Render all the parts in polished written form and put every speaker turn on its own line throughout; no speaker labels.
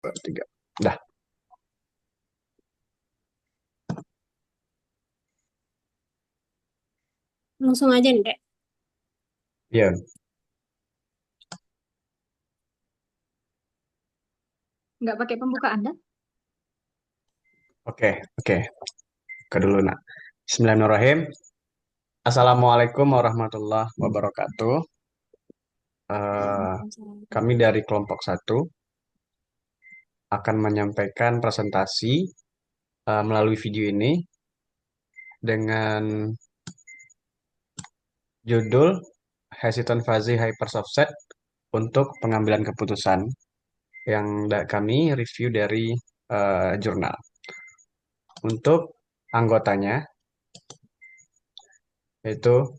dua, tiga. Dah.
Langsung aja nih, Dek.
Iya.
Nggak pakai pembukaan, dah?
Oke, oke. Ke dulu, nak. Bismillahirrahmanirrahim. Assalamualaikum warahmatullahi wabarakatuh. Eh, Kami dari kelompok satu akan menyampaikan presentasi melalui video ini dengan judul Hesitant Fuzzy Hypersoft Set untuk pengambilan keputusan yang kami review dari jurnal. Untuk anggotanya, yaitu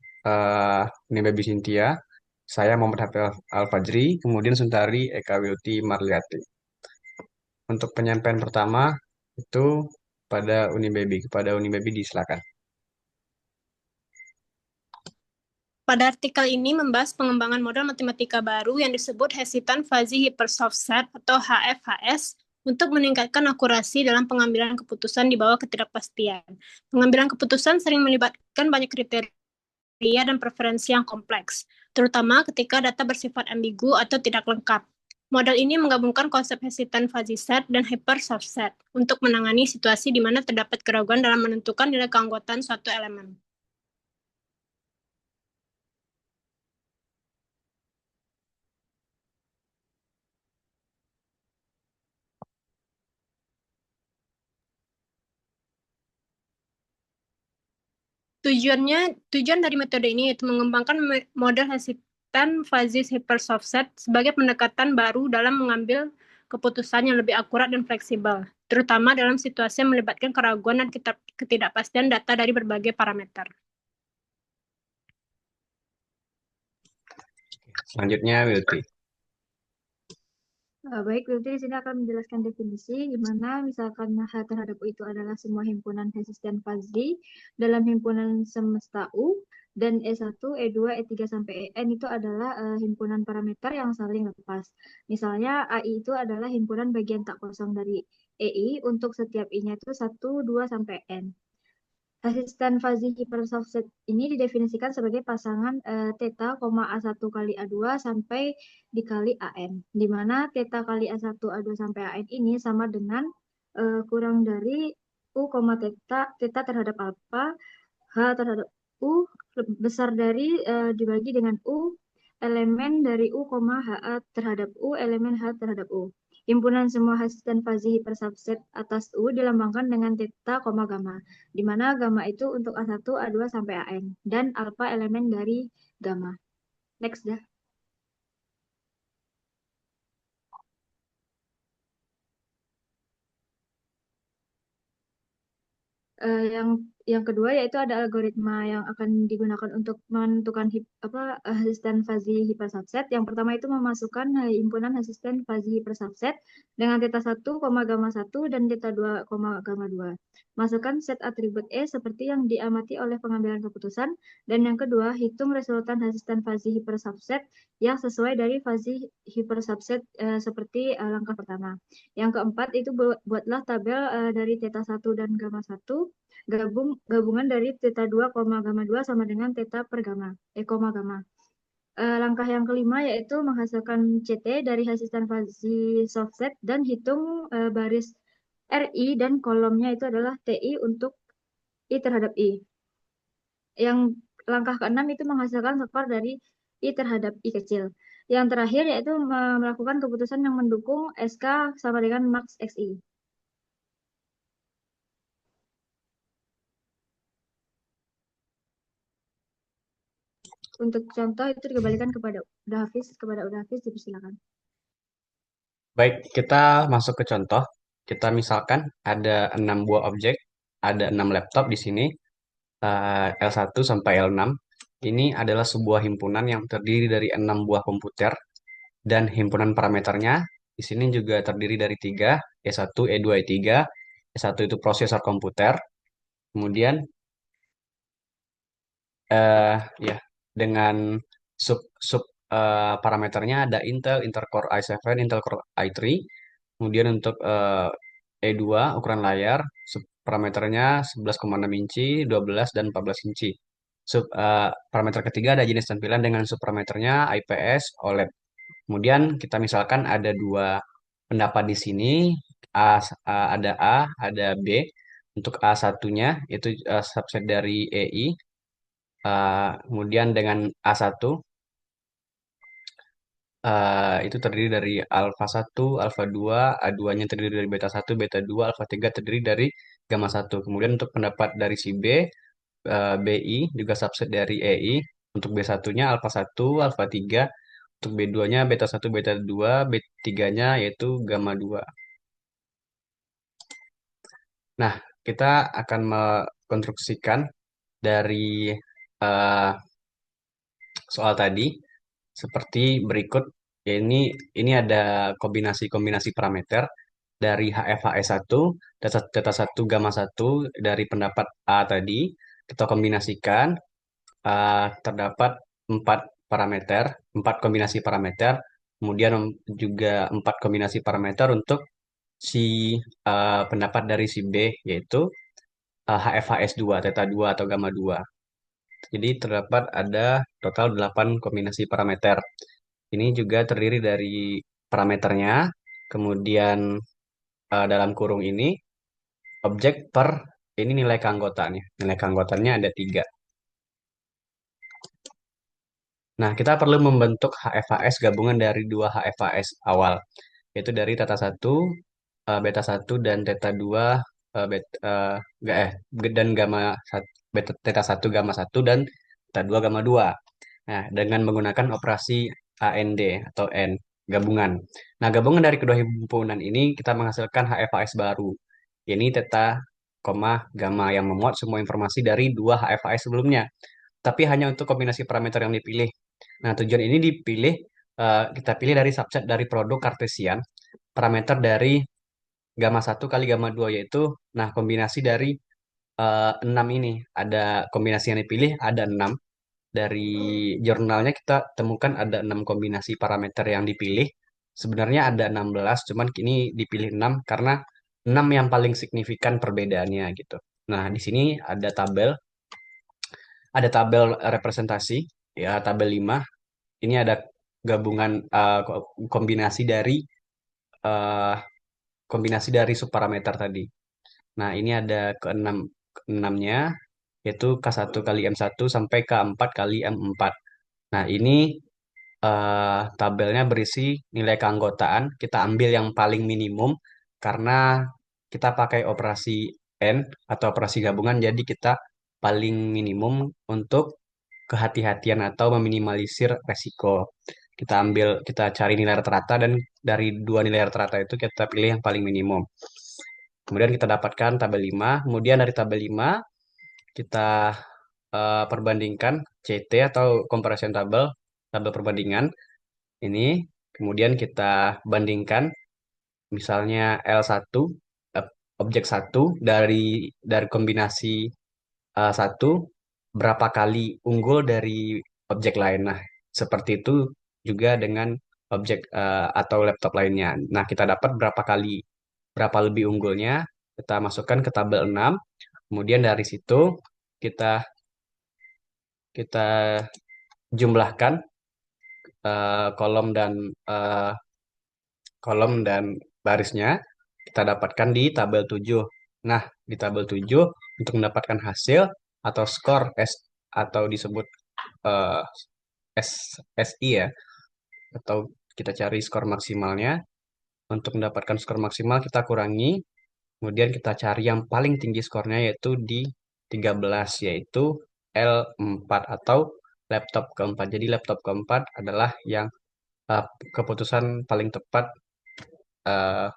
ini Baby Cynthia, saya Muhammad Hafiz Al-Fajri, kemudian Suntari Eka Wilty Marliati. Untuk penyampaian pertama itu pada Unibaby, kepada Unibaby disilakan.
Pada artikel ini membahas pengembangan model matematika baru yang disebut Hessian Fuzzy Hypersoft Set atau HFHS untuk meningkatkan akurasi dalam pengambilan keputusan di bawah ketidakpastian. Pengambilan keputusan sering melibatkan banyak kriteria dan preferensi yang kompleks, terutama ketika data bersifat ambigu atau tidak lengkap. Model ini menggabungkan konsep hesitant fuzzy set dan hypersoft set untuk menangani situasi di mana terdapat keraguan dalam menentukan nilai keanggotaan suatu elemen. Tujuan dari metode ini yaitu mengembangkan model hesitant fuzzy hypersoft set sebagai pendekatan baru dalam mengambil keputusan yang lebih akurat dan fleksibel, terutama dalam situasi yang melibatkan keraguan dan ketidakpastian data dari berbagai parameter.
Selanjutnya, Wilty.
Baik, berarti di sini akan menjelaskan definisi di mana misalkan H terhadap U itu adalah semua himpunan resisten fuzzy dalam himpunan semesta U dan E1, E2, E3 sampai En itu adalah himpunan parameter yang saling lepas. Misalnya AI itu adalah himpunan bagian tak kosong dari EI untuk setiap I-nya itu 1, 2 sampai N. Asisten fuzzy hypersoft set ini didefinisikan sebagai pasangan theta, A1 kali A2 sampai dikali AN, di mana theta kali A1, A2 sampai AN ini sama dengan kurang dari U, theta terhadap alpha, H terhadap U besar dari dibagi dengan U elemen dari U, HA terhadap U elemen H terhadap U. Himpunan semua asisten fuzzy hipersubset atas U dilambangkan dengan theta, gamma, di mana gamma itu untuk A1, A2 sampai AN, dan alpha elemen dari gamma. Next dah. Yang kedua yaitu ada algoritma yang akan digunakan untuk menentukan asisten fuzzy hypersubset. Yang pertama itu memasukkan himpunan asisten fuzzy hypersubset dengan theta 1, gamma 1 dan theta 2, gamma 2. Masukkan set atribut E seperti yang diamati oleh pengambilan keputusan. Dan yang kedua, hitung resultan asisten fuzzy hypersubset yang sesuai dari fuzzy hypersubset seperti langkah pertama. Yang keempat itu buatlah tabel dari theta 1 dan gamma 1. Gabungan dari theta 2, gamma 2 sama dengan theta per gamma, gamma. Langkah yang kelima yaitu menghasilkan CT dari asisten fuzzy softset dan hitung baris RI dan kolomnya itu adalah TI untuk I terhadap I. Yang langkah keenam itu menghasilkan skor dari I terhadap I kecil. Yang terakhir yaitu melakukan keputusan yang mendukung SK sama dengan max XI. Untuk contoh itu dikembalikan kepada Udah Hafiz, dipersilakan.
Baik, kita masuk ke contoh. Kita misalkan ada 6 buah objek, ada 6 laptop di sini, L1 sampai L6. Ini adalah sebuah himpunan yang terdiri dari 6 buah komputer dan himpunan parameternya di sini juga terdiri dari 3, E1, E2, E3. E1 itu prosesor komputer. Kemudian eh ya dengan sub sub parameternya ada Intel Core i7, Intel Core i3, Kemudian untuk E2 ukuran layar, parameternya 11,6 inci, 12 dan 14 inci. Parameter ketiga ada jenis tampilan dengan subparameternya IPS, OLED. Kemudian kita misalkan ada dua pendapat di sini, ada A, ada B. Untuk A satunya itu subset dari EI. Kemudian dengan A1 itu terdiri dari alfa 1, alfa 2, A2-nya terdiri dari beta 1, beta 2, alfa 3 terdiri dari gamma 1. Kemudian untuk pendapat dari si B, BI juga subset dari EI. Untuk B1-nya alfa 1, alfa 3, untuk B2-nya beta 1, beta 2, B3-nya yaitu gamma 2. Nah, kita akan mengkonstruksikan dari eh, soal tadi seperti berikut. Ya, ini ada kombinasi-kombinasi parameter dari HFHS1, theta 1, gamma 1 dari pendapat A tadi. Kita kombinasikan terdapat 4 parameter, 4 kombinasi parameter, kemudian juga 4 kombinasi parameter untuk si pendapat dari si B, yaitu HFHS2, theta 2 atau gamma 2. Jadi terdapat ada total 8 kombinasi parameter. Ini juga terdiri dari parameternya, kemudian dalam kurung ini objek per ini nilai keanggotaannya. Nilai keanggotaannya ada 3. Nah, kita perlu membentuk HFHS gabungan dari dua HFHS awal, yaitu dari theta 1, beta 1, dan theta 2, dan gamma 1, theta 1, gamma 1, dan theta 2, gamma 2. Nah, dengan menggunakan operasi AND atau N, gabungan. Nah, gabungan dari kedua himpunan ini kita menghasilkan HFHS baru. Ini theta, gamma yang memuat semua informasi dari dua HFHS sebelumnya. Tapi hanya untuk kombinasi parameter yang dipilih. Nah, tujuan ini kita pilih dari subset dari produk Kartesian, parameter dari gamma 1 kali gamma 2 yaitu, nah kombinasi dari 6 ini. Ada kombinasi yang dipilih, ada 6. Dari jurnalnya kita temukan ada 6 kombinasi parameter yang dipilih. Sebenarnya ada 16, cuman kini dipilih 6 karena 6 yang paling signifikan perbedaannya gitu. Nah, di sini ada tabel representasi, ya tabel 5. Ini ada gabungan eh, kombinasi dari subparameter tadi. Nah, ini ada keenamnya yaitu K1 kali M1 sampai K4 kali M4. Nah, ini tabelnya berisi nilai keanggotaan. Kita ambil yang paling minimum karena kita pakai operasi N atau operasi gabungan, jadi kita paling minimum untuk kehati-hatian atau meminimalisir resiko. Kita cari nilai rata-rata dan dari dua nilai rata-rata itu kita pilih yang paling minimum. Kemudian kita dapatkan tabel 5. Kemudian dari tabel 5 kita perbandingkan CT atau comparison table, tabel perbandingan ini. Kemudian kita bandingkan misalnya L1, eh, objek satu dari kombinasi 1 berapa kali unggul dari objek lain. Nah, seperti itu juga dengan objek atau laptop lainnya. Nah, kita dapat berapa lebih unggulnya, kita masukkan ke tabel 6. Kemudian dari situ kita kita jumlahkan eh, kolom dan eh, kolom dan barisnya, kita dapatkan di tabel 7. Nah, di tabel 7 untuk mendapatkan hasil atau skor atau disebut eh, SI ya, atau kita cari skor maksimalnya. Untuk mendapatkan skor maksimal kita kurangi, kemudian kita cari yang paling tinggi skornya yaitu di 13, yaitu L4 atau laptop keempat. Jadi laptop keempat adalah yang keputusan paling tepat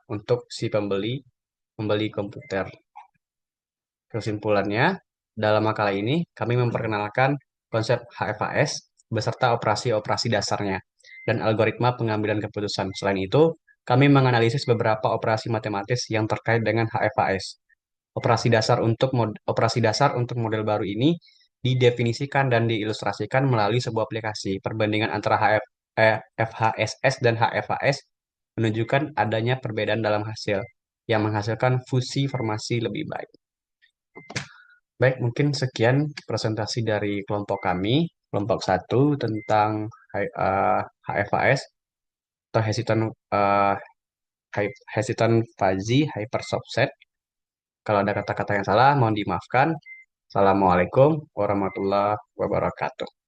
untuk si membeli komputer. Kesimpulannya, dalam makalah ini kami memperkenalkan konsep HFAS beserta operasi-operasi dasarnya dan algoritma pengambilan keputusan. Selain itu, kami menganalisis beberapa operasi matematis yang terkait dengan HFAS. Operasi dasar untuk model baru ini didefinisikan dan diilustrasikan melalui sebuah aplikasi perbandingan antara FHSS dan HFAS menunjukkan adanya perbedaan dalam hasil yang menghasilkan fusi formasi lebih baik. Baik, mungkin sekian presentasi dari kelompok kami, kelompok satu tentang HFAS atau hesitant fuzzy hyper subset. Kalau ada kata-kata yang salah, mohon dimaafkan. Assalamualaikum warahmatullahi wabarakatuh.